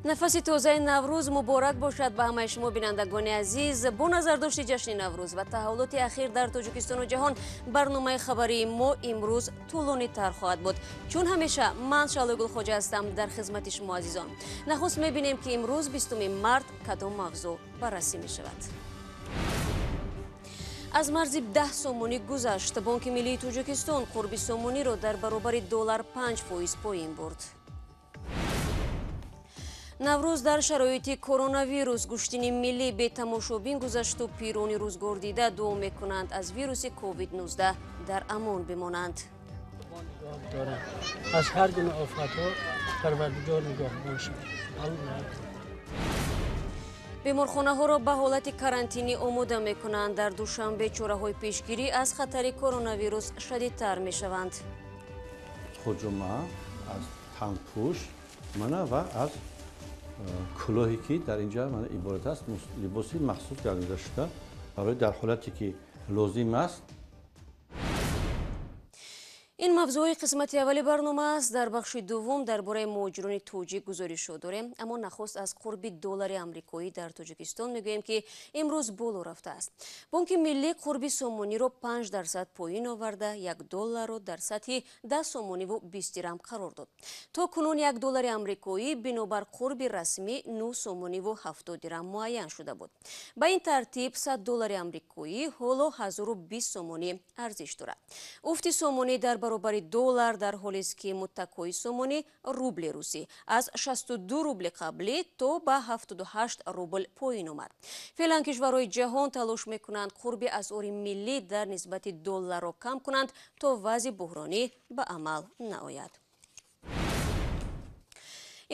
нафаси тозаи наврӯз муборак бошад ба ҳамаи шумо бинандагони азиз. бо назардошти ҷашни наврӯз ва таҳаввулоти ахир дар Тоҷикистону ҷаҳон, барномаи хабарии мо имрӯз тӯлонитар хоҳад буд. чун ҳамеша ман Шалои Хоҷа ҳастам дар хизмати шумо азизон. нахуст мебинем ки имрӯз 20 март кадом мавзӯъ баррасӣ мешавад. аз марзи 10 сомонӣ гузашт. Бонки миллии Тоҷикистон қурби сомониро дар баробари доллар 5% поин бурд. наврӯз дар шароити коронавирус гӯштини миллӣ бетамошобин гузашту пирони рӯзгордида дуо мекунанд аз вируси COVID-19 дар амон бимонанд. аз ҳар гуна офатҳо парвардигор нигоҳбон шавад. беморхонаҳоро ба ҳолати карантинӣ омода мекунанд. дар Душанбе чораҳои пешгирӣ аз хатари коронавирус шадидтар мешаванд. хуҷума аз танпӯш мана ва аз кӯлоҳе ки дар инҷа мана иборат аст либоси махсус гардида шуда барои дар ҳолате ки лозим аст. ин мавзӯи қисмати аввали барнома аст. дар бахши дуввум дар бораи муҳоҷирони тоҷик гузоришҳо дорем, аммо нахуст аз қурби доллари амрикоӣ дар Тоҷикистон мегӯем ки имрӯз боло рафтааст. бонки миллӣ қурби сомониро 5% поин оварда, $1 дар сатҳи 10 сомониву 20 дирам қарор дод. то кунун $1 амрикоӣ бинобар қурби расмӣ 9 сомониву 70 дирам муайян шуда буд. ба ин тартиб $100 амрикоӣ ҳоло 1020 сомонӣ арзиш дорад. уфти сомонӣ дар баробари доллар дар ҳолест ки муттакои сомонӣ рубли русӣ аз 62 рубли қаблӣ то ба 78 рубл поин омад. феълан кишварҳои ҷаҳон талош мекунанд қурби асъори миллӣ дар нисбати долларро кам кунанд то вазъи буҳронӣ ба амал наояд.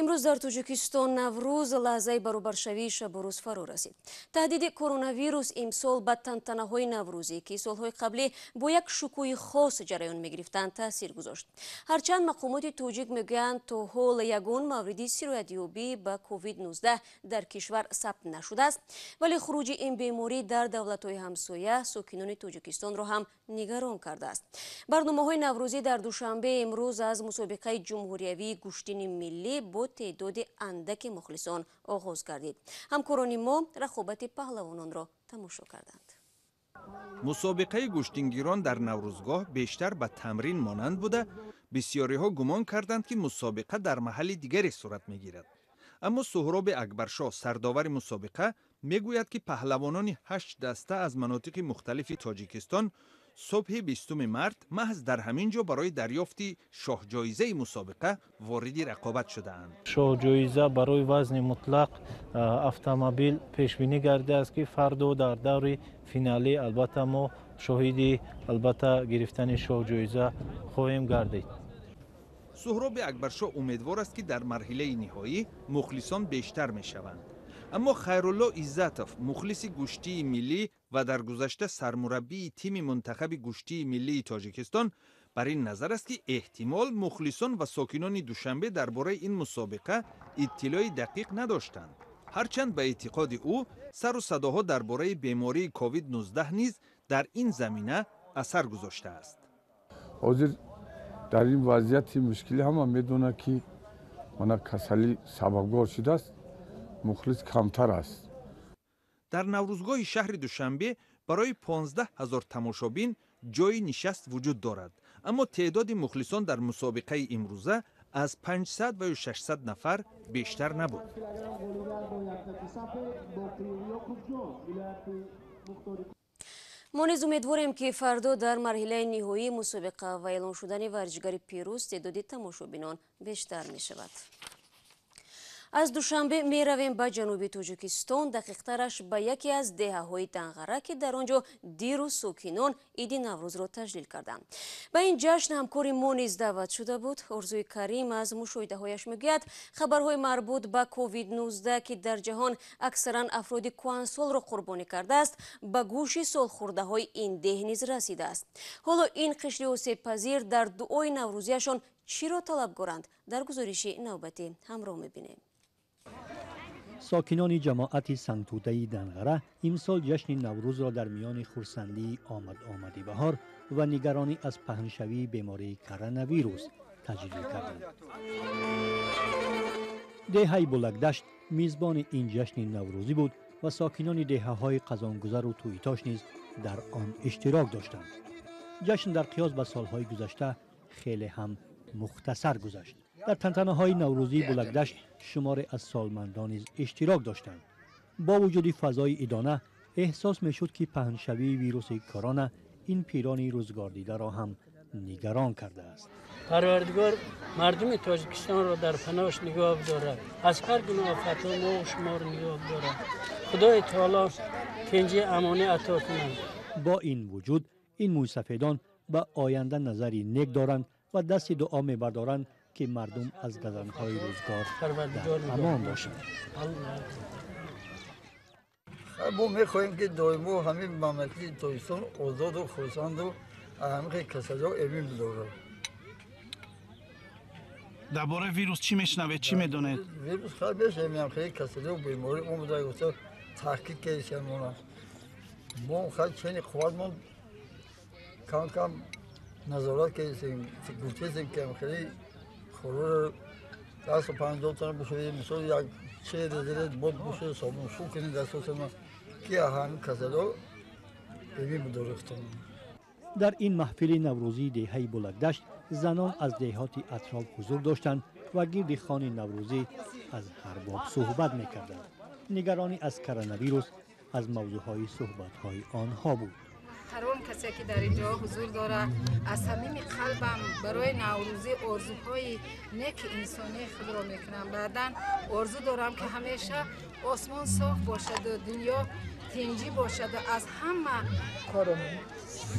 имрӯз дар Тоҷикистон наврӯз лаҳзаи баробаршавии шабу рӯз фаро расид. таҳдиди коронавирус имсол ба тантанаҳои наврӯзӣ ки солҳои қаблӣ бо як шукӯҳи хос ҷараён мегирифтанд таъсир гузошт. ҳарчанд мақомоти тоҷик мегӯянд то ҳол ягон мавриди сироятёбӣ ба COVID-19 дар кишвар сабт нашудааст, вале хуруҷи ин беморӣ дар давлатҳои ҳамсоя сокинони Тоҷикистонро ҳам нигарон кардааст. барномаҳои наврӯзӣ дар Душанбе имрӯз аз мусобиқаи ҷумҳуриявии гӯштини миллӣ бо تعداد اندک مخلصان آغاز گردید. همکاران ما رقابت پهلوانان را تماشا کردند. مسابقه گوشتینگیران در نوروزگاه بیشتر به تمرین مانند بوده، بسیاری ها گمان کردند که مسابقه در محل دیگری صورت میگیرد. اما سهراب اکبرشاه سرداور مسابقه میگوید که پهلوانان 8 دسته از مناطق مختلف تاجیکستان صبح 20 مارت محض در همین جا برای دریافت شاه جایزه مسابقه وارد رقابت شده‌اند. شاه جایزه برای وزن مطلق اتومبیل پیش بینی کرده است که فردا در دور فینالی البته ما شاهد البته گرفتن شاه جایزه خواهیم گردید. سهراب اکبرشاه امیدوار است که در مرحله نهایی مخلصان بیشتر میشوند. اما خیرالله عزتوف مخلص گوشتی ملی و در گذشته سرمربی تیم منتخب گوشتی ملی تاجیکستان بر این نظر است که احتمال مخلصان و ساکنان دوشنبه درباره این مسابقه اطلاع دقیق نداشتند. هرچند به اعتقاد او سر و صداها درباره بیماری کووید 19 نیز در این زمینه اثر گذاشته است. حاضر در این وضعیت مشکلی هم میدونه که من کسلی سببگار شده است. مخلص کمتر است. در نوروزگاه شهر دوشنبه برای 15,000 تماشابین جای نشست وجود دارد، اما تعداد مخلصان در مسابقه امروزه از 500 و 600 نفر بیشتر نبود. ما نیز امیدواریم که فردا در مرحله نهایی مسابقه و اعلان شدن ورزشکار پیروز تعداد تماشابینان بیشتر می شود. از دوشنبه می رویم به جنوبی توجیکستان، دقیقترش به یکی از دهه‌های دنغره که در آنجا دیروز ساکنان عید نوروز را تجلیل کردند. به این جشن همکار ما نیز دعوت شده بود. ارزوی کریم از مشاهده‌هایش میگوید خبرهای مربوط به کووید-19 که در جهان اکثرا افراد کهنسال را قربانی کرده است، به گوش سالخورده‌های این ده نیز رسیده است. حالا این قشر آسیب‌پذیر در دعای نوروزیشان چی را طلبگارند؟ در گزارش نوبتی همراه می‌بینیم. ساکنان جماعت سنگتوده دنغره امسال جشن نوروز را در میان خرسندی آمد بهار و نگرانی از پهنشوی بیماری کرونا ویروس تجلیل کردند. دهه بلکدشت میزبان این جشن نوروزی بود و ساکنان دهه‌های قزانگذر و تویتاش نیز در آن اشتراک داشتند. جشن در قیاس به سالهای گذشته خیلی هم مختصر گذشت. در تنتنه‌های نوروزی بلکدشت شمار از سالمندان نیز اشتراک داشتند. با وجود فضای ادانه احساس میشد که پهنشوی ویروس کرونا این پیران روزگار دیده را هم نگران کرده است. پروردگار مردم تاجیکستان را در پناهش نگاه دارد. از هر گونه آفت ما و شما را نگاه دارد. خدای تعالی تنجی امانی عطا کنند. با این وجود این موسفیدان به آینده نظری نیک دارند و دست دعا می‌بردارند که مردم از گزندهای روزگار در امان باشند. ما می‌خواهیم که دائما همین مملکت تاجیکستان آزاد و خرسند و همه کسایی امین بدارد. درباره ویروس چی میشنوید؟ چی میدونید؟ ویروس خیلی میشنویم، خیلی کسایی و بیماری اومده گفته تحقیق کردن ما خیلی چنین خودمون کم نظارت کردیم، گفتیم که خیلی خورو 150 تا بشه مثلا یک چه دیگه بود بشه سامون شو کنید دستوس ما که هم کسایی ببین بدارختم. در این محفل نوروزی دهه بلکدشت زنان از دهات اطراف حضور داشتند و گرد خوان نوروزی از هر باب صحبت می‌کردند. نگرانی از کرونا ویروس از موضوعهای صحبت‌های آنها بود. هر اون کسی که در اینجا حضور داره از صمیم قلبم برای نوروزی آرزوهای نیک انسانی خود را میکنم. بعداً آرزو دارم که همیشه آسمان صاف باشد و دنیا تنجی باشد و از همه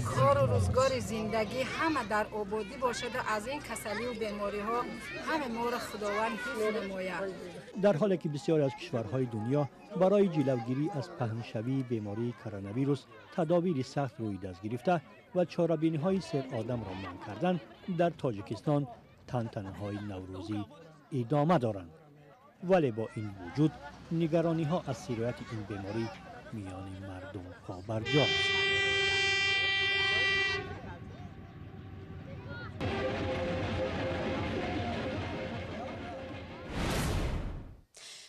کار و روزگار زندگی همه در آبادی باشد و از این کسلی و بیماری ها همه ما را خداوند حفظ نماید. در حالی که بسیاری از کشورهای دنیا برای جلوگیری از پهنشوی بیماری کرونا ویروس تدابیر سخت روی دست گرفته و چاره‌بینی‌های سر آدم را منع کردند، در تاجیکستان تنتنه‌های نوروزی ادامه دارند. ولی با این وجود نگرانی‌ها از سرایت این بیماری میان مردم پابرجاست.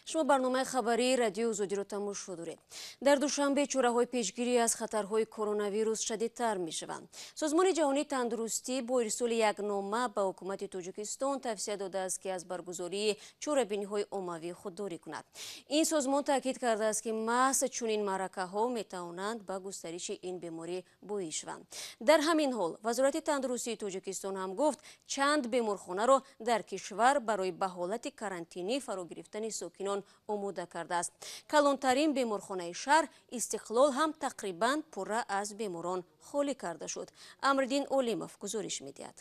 شما برنامه خبری رادیو озодӣ رو тамошо доред. در دوشنبه چوره‌های پیشگیری از خطرهای کرونا ویروس شدیدتر می‌شوند. سازمان جهانی تندرستی با ارسال یک نامه به حکومت تاجیکستان توصیه داده است که از برگزاری چوره‌بینی‌های عمومی خودداری کند. این سازمان تاکید کرده است که محض چنین معرکه‌ها می‌توانند به گسترش این بیماری باعث شوند. در همین حال وزارت تندرستی تاجیکستان هم گفت چند بیمارخانه را در کشور برای به حالت کارانتینی فرا گرفتن ساکنان омода кардааст. калонтарин беморхонаи шаҳр истиқлол ҳам тақрибан пурра аз беморон холӣ карда шуд. Амриддин Олимов гузориш медиҳад.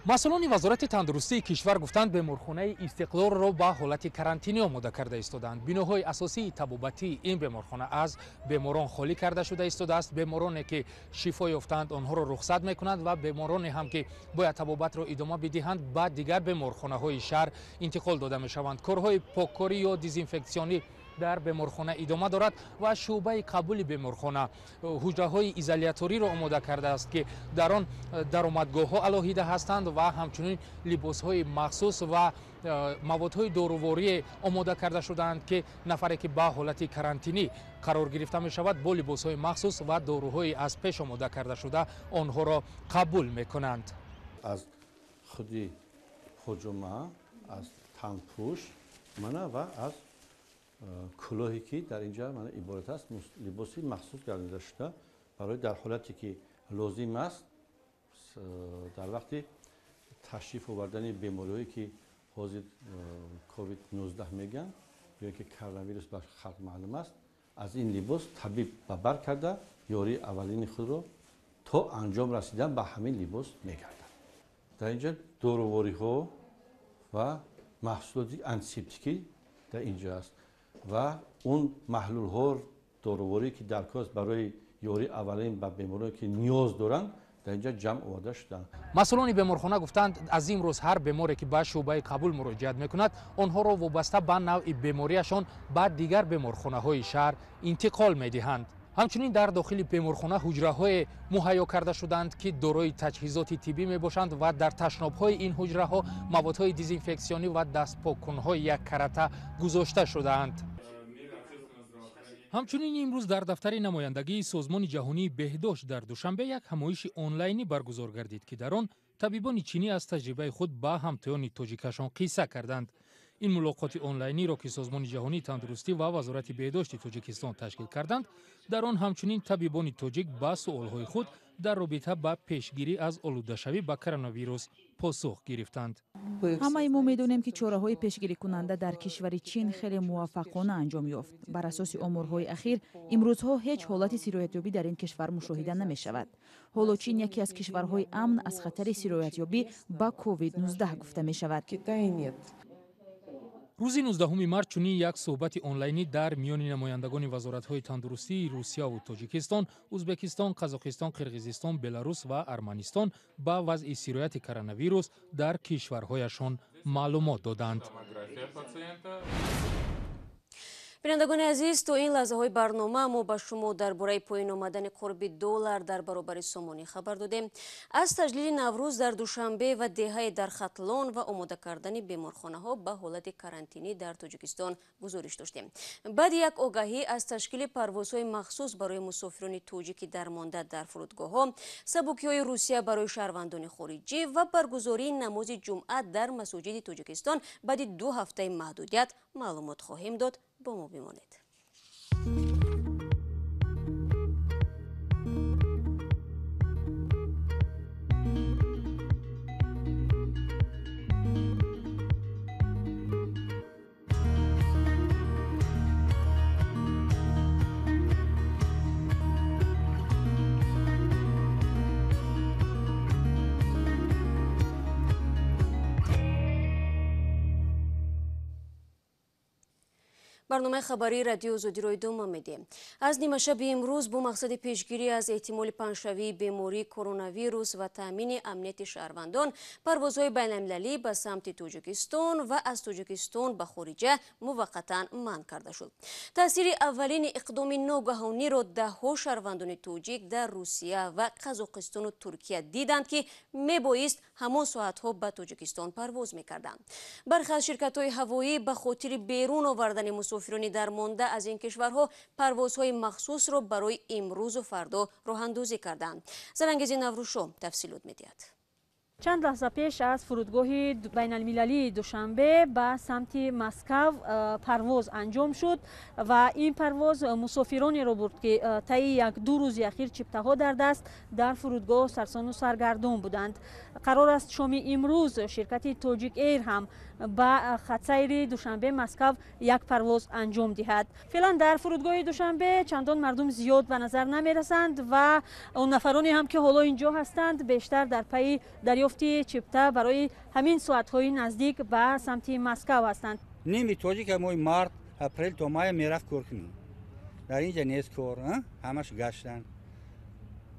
масъулони вазорати тандурустии кишвар гуфтанд беморхонаи истиқлолро ба ҳолати карантинӣ омода карда истоданд. биноҳои асосии табобатии ин беморхона аз беморон холӣ карда шуда истодааст. бемороне ки шифо ёфтанд онҳоро рухсат мекунанд ва бемороне ҳам ки бояд табобатро идома бидиҳанд ба дигар беморхонаҳои шаҳр интиқол дода мешаванд. корҳои поккорӣ ё дезинфексионӣ дар беморхона идома дорад ва шуъбаи қаблуи беморхона ҳуҷраҳои изоляториро омода кардааст ки дар он даромадгоҳҳо алоҳида ҳастанд ва ҳамчунин либосҳои махсус ва маводҳои доруворие омода карда шудаанд ки нафаре ки ба ҳолати карантинӣ қарор гирифта мешавад бо либосҳои махсус ва доруҳои аз пеш омода карда шуда онҳоро қабул мекунанд. аз худи ҳуҷума аз танпӯш мана ва аз кӯлоҳе ки дар инҷа мана иборат аст либоси махсус гардида шуда барои дар ҳолате ки лозим аст дар вақти ташриф овардани бемориҳое ки ҳозир COVID-19 мегӯянд ё ки коронавирус ба халқ маълум аст аз ин либос табиб ба бар карда ёрии аввалини худро то анҷом расидан ба ҳамин либос мегардад. дар инҷа дорувориҳо ва маҳсулоти антисептикӣ дар инҷа аст ва он маҳлулҳо доруворӣ ки даркост барои ёрии аввалин ба беморое ки ниёз доранд дар инҷа ҷамъ оварда шуданд. масъулони беморхона гуфтанд аз имрӯз ҳар беморе ки ба шуъбаи қабул муроҷиат мекунад онҳоро вобаста ба навъи бемориашон ба дигар беморхонаҳои шаҳр интиқол медиҳанд. ҳамчунин дар дохили беморхона ҳуҷраҳое муҳайё карда шуданд ки дорои таҷҳизоти тиббӣ мебошанд ва дар ташнобҳои ин ҳуҷраҳо маводҳои дезинфексионӣ ва дастпоккунҳои як карата гузошта шудаанд. ҳамчунин имрӯз дар дафтари намояндагии созмони ҷаҳонии беҳдошт дар Душанбе як ҳамоиши онлайнӣ баргузор гардид ки дар он табибони чинӣ аз таҷрибаи худ ба ҳамтоёни тоҷикашон қисса карданд. ин мулоқоти онлайниро ки созмони ҷаҳонии тандурустӣ ва вазорати беҳдошти Тоҷикистон ташкил карданд, дар он ҳамчунин табибони тоҷик ба суолҳои худ дар робита ба пешгирӣ аз олудашавӣ ба коронавирус посух гирифтанд. ҳамаи мо медонем ки чораҳои пешгирикунанда дар кишвари чин хеле муваффақона анҷом ёфт. бар асоси оморҳои ахир имрӯзҳо ҳеҷ ҳолати сироятёбӣ дар ин кишвар мушоҳида намешавад. ҳоло чин яке аз кишварҳои амн аз хатари сироятёбӣ ба COVID-19 гуфта мешавад. рӯзи 19 март чунин як суҳбати онлайнӣ дар миёни намояндагони вазоратҳои тандурустии Русияву Тоҷикистон, Узбекистон, Қазоқистон, Қирғизистон, Беларус ва Арманистон ба вазъи сирояти коронавирус дар кишварҳояшон маълумот доданд. бинандагони азиз, то ин лаҳзаҳои барнома мо ба шумо дар бораи поин омадани қурби доллар дар баробари сомонӣ хабар додем. аз таҷлили Наврӯз дар Душанбе ва деҳаи дар хатлон ва омода кардани беморхонаҳо ба ҳолати карантинӣ дар Тоҷикистон гузориш доштем. баъди як огаҳӣ аз ташкили парвозҳои махсус барои мусофирони тоҷики дармонда дар фурудгоҳҳо, сабукиҳои Русия барои шаҳрвандони хориҷӣ ва баргузории намози ҷумъа дар масоҷиди Тоҷикистон баъди 2 ҳафтаи маҳдудият маълумот хоҳем дод. با ما بمانید. برنامه خبری رادیو озодӣ ادامه میدیم. از نیمه شب امروز با مقصد پیشگیری از احتمال پنجشنبه بیماری کرونا ویروس و تامین امنیت شهروندان، پروازهای بین‌المللی به سمت تاجیکستان و از تاجیکستان به خارج موقتا منع کرده شد. تاثیر اولین اقدام ناگهانی را ده‌ها شهروندان تاجیک در روسیه و قزاقستان و ترکیه دیدند که میبایست همان ساعتها به تاجیکستان پرواز میکردند. برخی از شرکت‌های هوایی به خاطر بیرون آوردن مسافران درمانده از این کشورها پروازهای مخصوص را برای امروز و فردا راه‌اندازی کردند. زرنگیز نوروشو تفصیلات می‌دهد. چند لحظه پیش از فرودگاه بین‌المللی دوشنبه به سمت مسکو پرواز انجام شد و این پرواز مسافرانی را برد که طی یک 2 روز اخیر چپته‌ها در دست در فرودگاه سرسان و سرگردان بودند. قرار است شام امروز شرکت تاجیک ایر هم به خط سیر دوشنبه مسکو یک پرواز انجام دهد. فعلا در فرودگاه دوشنبه چندان مردم زیاد به نظر نمی رسند و اون نفرانی هم که حالا اینجا هستند بیشتر در پی دریافت چپته برای همین ساعت‌های نزدیک به سمت مسکو هستند. نیمی تاجیک ماه مارت اپریل تا ماه میرفت کار کنیم. در اینجا نیست کار، همش گشتن.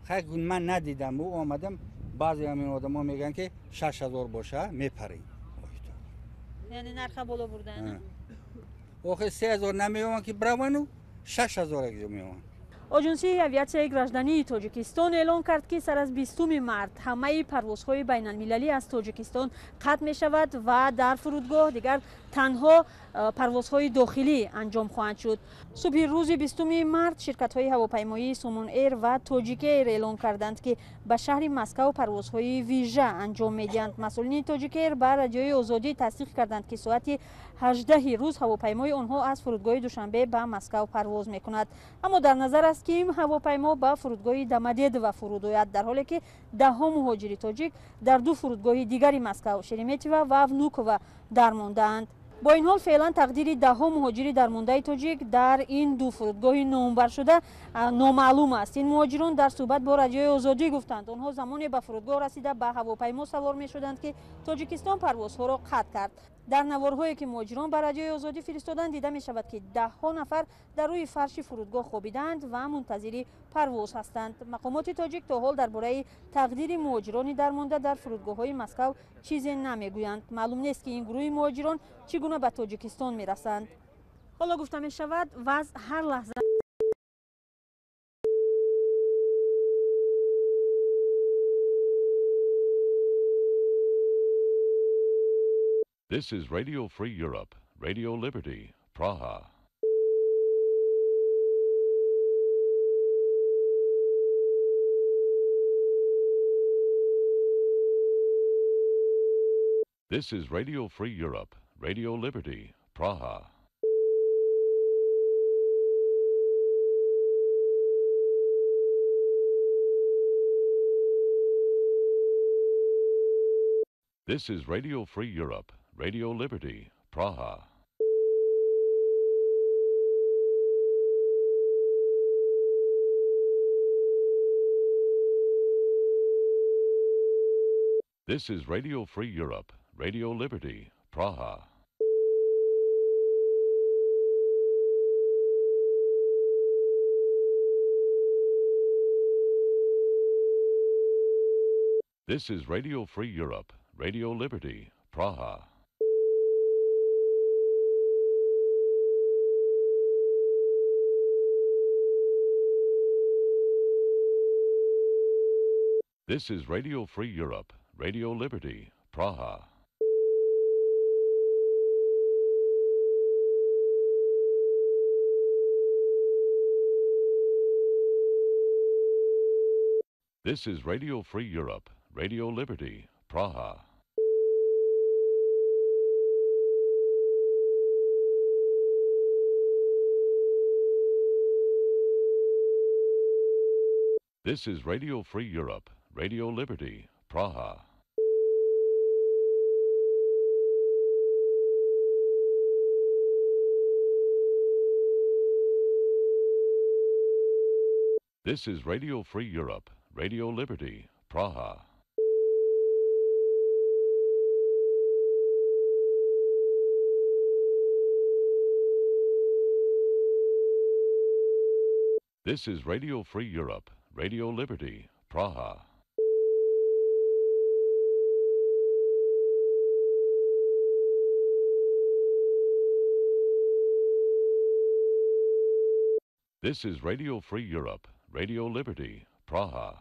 خیلی من ندیدم و آمدم بعضی همین آدما میگن که 6000 باشه میپریم. یعنی نرخ بالا بردن. آخه 3000 نمیوان که بروانو 6000 میوان. آژانسی اویاسیای گراژدانی تاجیکستان اعلام کرد که سر از 20 مارت همه پروازهای بین‌المللی از تاجیکستان قطع می شود و در فرودگاه دیگر تنها پروازهای داخلی انجام خواهند شد. صبح روز 20 مارت شرکت‌های هواپیمایی سومون ایر و تاجیک ایر اعلام کردند که به شهر مسکو پروازهای ویژه انجام می‌دهند. مسئولین تاجیک ایر به رادیوی آزادی تصدیق کردند که ساعت 18 روز هواپیمای آنها از فرودگاه دوشنبه به مسکو پرواز می‌کند. اما در نظر است که این هواپیما به فرودگاه دمدید و فرود آید، در حالی که 10 مهاجر تاجیک در 2 فرودگاه دیگری مسکو، شریمتیو و ونوکوو درمانده‌اند. با این حال فعلا تقدیر 10 مهاجر درمانده تاجیک در این 2 فرودگاه نامور شده نامعلوم است. این مهاجران در صحبت با رادیوی آزادی گفتند آنها زمانی به فرودگاه رسیده به هواپیما سوار می شدند که تاجیکستان پروازها را قطع کرد. در نوارهایی که مهاجران به رادیوی آزادی فرستادند دیده می شود که 10 نفر در روی فرش فرودگاه خوابیدند و منتظر پرواز هستند. مقامات تاجیک تا حال درباره تقدیر مهاجران درمانده در فرودگاه‌های مسکو چیزی نمیگویند. معلوم نیست که این گروه مهاجران چگونه به تاجیکستان می رسند. حالا گفته می شود وضع هر لحظه This is Radio Free Europe, Radio Liberty, Praha. This is Radio Free Europe, Radio Liberty, Praha. This is Radio Free Europe, Radio Liberty, Praha. This is Radio Free Europe, Radio Liberty, Praha. This is Radio Free Europe, Radio Liberty, Praha. This is Radio Free Europe, Radio Liberty, Praha. This is Radio Free Europe, Radio Liberty, Praha. This is Radio Free Europe, Radio Liberty, Praha. This is Radio Free Europe, Radio Liberty, Praha. This is Radio Free Europe, Radio Liberty, Praha. This is Radio Free Europe, Radio Liberty, Praha.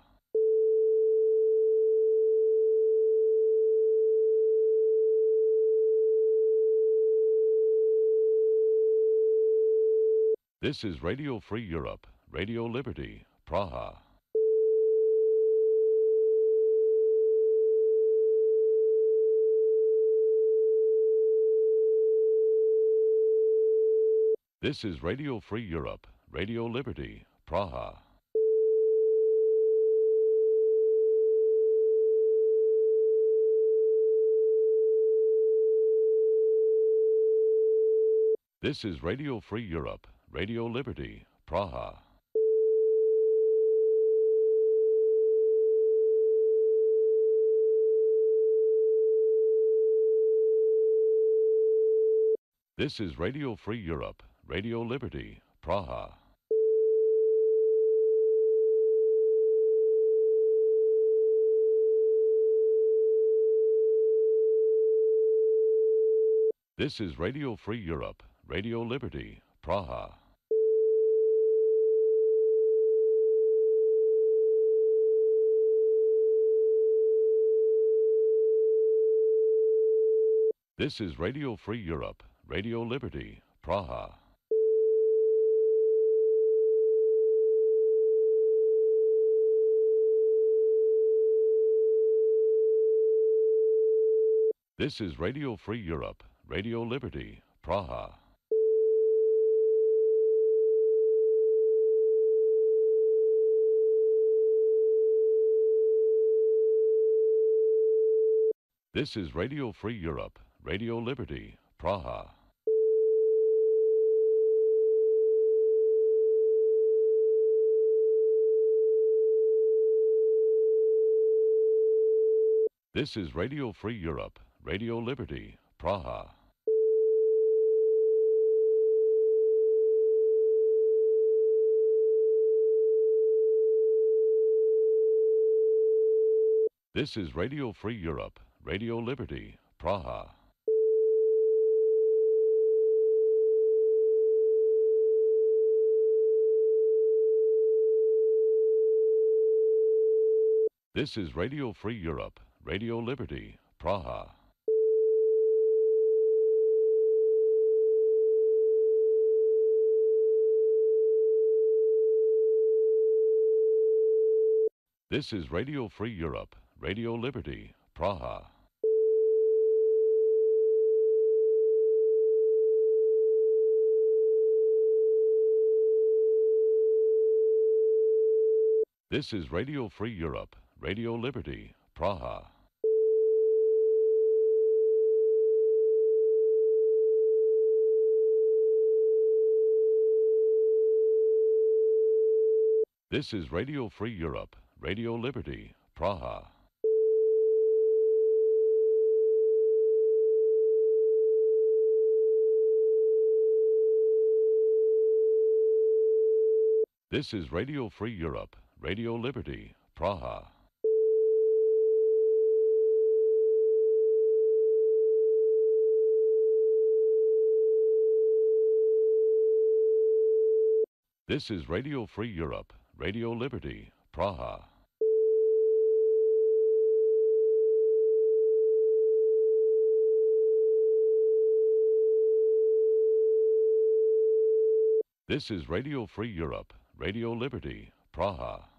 This is Radio Free Europe, Radio Liberty, Praha. This is Radio Free Europe, Radio Liberty, Praha. This is Radio Free Europe, Radio Liberty, Praha. This is Radio Free Europe, Radio Liberty, Praha. This is Radio Free Europe, Radio Liberty, Praha. This is Radio Free Europe, Radio Liberty, Praha. This is Radio Free Europe, Radio Liberty, Praha. This is Radio Free Europe, Radio Liberty, Praha. This is Radio Free Europe, Radio Liberty, Praha. This is Radio Free Europe, Radio Liberty, Praha. This is Radio Free Europe, Radio Liberty, Praha. This is Radio Free Europe, Radio Liberty, Praha. This is Radio Free Europe, Radio Liberty, Praha. This is Radio Free Europe, Radio Liberty, Praha. This is Radio Free Europe, Radio Liberty, Praha. This is Radio Free Europe, Radio Liberty, Praha. This is Radio Free Europe, Radio Liberty, Praha.